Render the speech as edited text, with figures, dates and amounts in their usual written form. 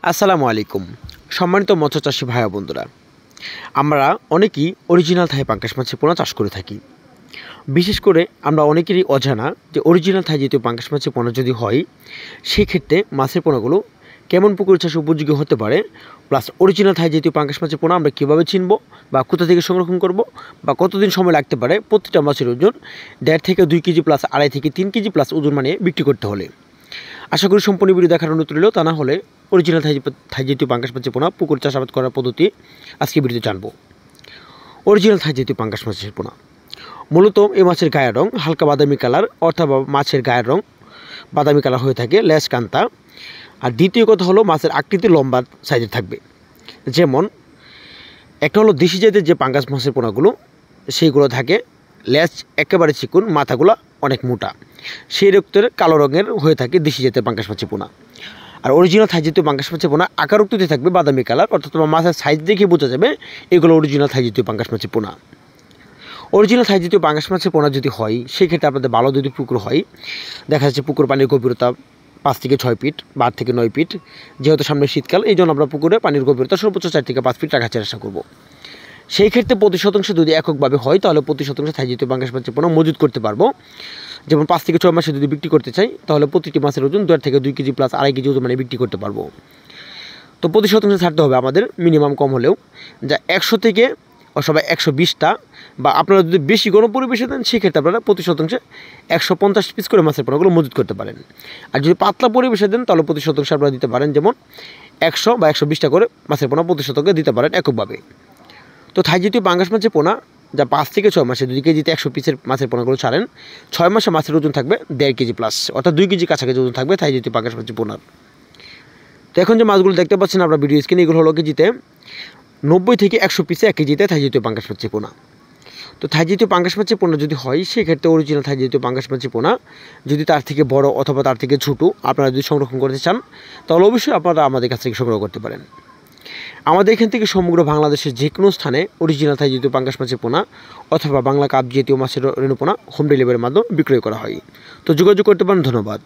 আসসালামু আলাইকুম। সম্মানিত মৎস্য চাষী ভাই ও বন্ধুরা, আমরা অনেকেই অরিজিনাল থাই পাঙ্গাস মাছের পোনা চাষ করে থাকি। বিশেষ করে আমরা অনেকেরই অজানা যে অরিজিনাল থাই জাতীয় পাঙ্গাস মাছের পোনা যদি হয়, সেক্ষেত্রে মাছের পোনাগুলো কেমন পুকুর চাষে উপযোগী হতে পারে, প্লাস অরিজিনাল থাই জাতীয় পাঙ্গাস মাছের পোনা আমরা কীভাবে চিনব বা কোথা থেকে সংরক্ষণ করব বা কতদিন সময় লাগতে পারে প্রতিটা মাছের ওজন 1.5 থেকে 2 কেজি প্লাস 2.5 থেকে 3 কেজি প্লাস ওজন মানে বিক্রি করতে হলে। আশা করি সম্পূর্ণ ভিডিও দেখার অনুরোধ রইল। তা না হলে অরিজিনাল থাই জাতীয় পাঙ্গাস মাছের পোনা পুকুর চাষাবাদ করার পদ্ধতি আজকে ভিডিওতে জানবো। অরিজিনাল থাই জাতীয় পাঙ্গাস মাছের পোনা মূলত এই মাছের গায়ের রং হালকা বাদামি কালার, অর্থাৎ মাছের গায়ের রং বাদামি কালার হয়ে থাকে, লেজ কান্তা। আর দ্বিতীয় কথা হলো মাছের আকৃতি লম্বা সাইজের থাকবে। যেমন একটা হলো দেশি জাতের যে পাঙ্গাস মাছের পোনাগুলো সেইগুলো থাকে লেজ একেবারে চিকুন, মাথাগুলো অনেক মোটা, সেই রক্তের কালো রঙের হয়ে থাকে দেশি জাতের পাঙ্গাস মাছের পোনা। আর অরিজিনাল থাই জাতীয় পাঙ্গাস মাছের পোনা আকারোক্তিতে থাকবে বাদামি কালার, অর্থাৎ তোমার মাছের সাইজ দেখে বোঝা যাবে এগুলো অরিজিনাল থাই জাতীয় পাঙ্গাস মাছের পোনা। অরিজিনাল থাই জাতীয় পাঙ্গাস মাছের পোনা যদি হয়, সেক্ষেত্রে আপনাদের ভালো যদি পুকুর হয়, দেখা যাচ্ছে পুকুর পানির গভীরতা 5 থেকে 6 ফিট বা 8 থেকে 9 ফিট। যেহেতু সামনে শীতকাল, এই জন্য আমরা পুকুরে পানির গভীরতা সর্বোচ্চ 4 থেকে 5 ফিট রাখার চেষ্টা করব। সেই ক্ষেত্রে প্রতি শতাংশে যদি এককভাবে হয়, তাহলে প্রতি শতাংশে থাই জাতীয় পাঙ্গাস মাছের পোনা মজুত করতে পারবো। যেমন 5 থেকে 6 মাসে যদি বিক্রি করতে চাই, তাহলে প্রতিটি মাছের ওজন 1.5 থেকে 2 কেজি প্লাস 2.5 কেজি ওজন মানে বিক্রি করতে পারবো। তো প্রতি শতাংশে ছাড়তে হবে আমাদের মিনিমাম কম হলেও যা 100 থেকে সবাই 120টা, বা আপনারা যদি বেশি গণ পরিবেশে দেন সেক্ষেত্রে আপনারা প্রতি শতাংশে 150 পিস করে মাছের পোনাগুলো মজুত করতে পারেন। আর যদি পাতলা পরিবেশে দেন তাহলে প্রতি শতাংশে আপনারা দিতে পারেন যেমন 100 বা 120টা করে মাছের পোনা প্রতি শতকে দিতে পারেন এককভাবে। তো থাই জাতীয় পাঙ্গাস মাছের পোনা যা 5 থেকে 6 মাসে 2 কেজিতে 100 পিসের মাছের পোনাগুলো ছাড়েন, 6 মাসে মাছের ওজন থাকবে 1.5 কেজি প্লাস, অর্থাৎ 2 কেজি কাছাকাছি ওজন থাকবে থাই জাতীয় পাঙ্গাস মাছের পোনার। তো এখন যে মাছগুলো দেখতে পাচ্ছেন আপনারা ভিডিও স্ক্রিনে, এগুলো হলো কেজিতে 90 থেকে 100 পিসে 1 কেজিতে থাই জাতীয় পাঙ্গাস মাছের পোনা। তো থাই জাতীয় পাঙ্গাস মাছের পোনা যদি হয়, সেক্ষেত্রে অরিজিনাল থাই জাতীয় পাঙ্গাস মাছের পোনা যদি তার থেকে বড় অথবা তার থেকে ছোটো আপনারা যদি সংরক্ষণ করতে চান, তাহলে অবশ্যই আপনারা আমাদের কাছ থেকে সংগ্রহ করতে পারেন। আমাদের এখান থেকে সমগ্র বাংলাদেশের যে কোনো স্থানে অরিজিনাল থাই জাতীয় পাঙ্গাস মাছের পোনা অথবা বাংলা কাপ জাতীয় মাছের রেণু পোনা হোম ডেলিভারির মাধ্যমে বিক্রয় করা হয়। তো যোগাযোগ করতে পারেন। ধন্যবাদ।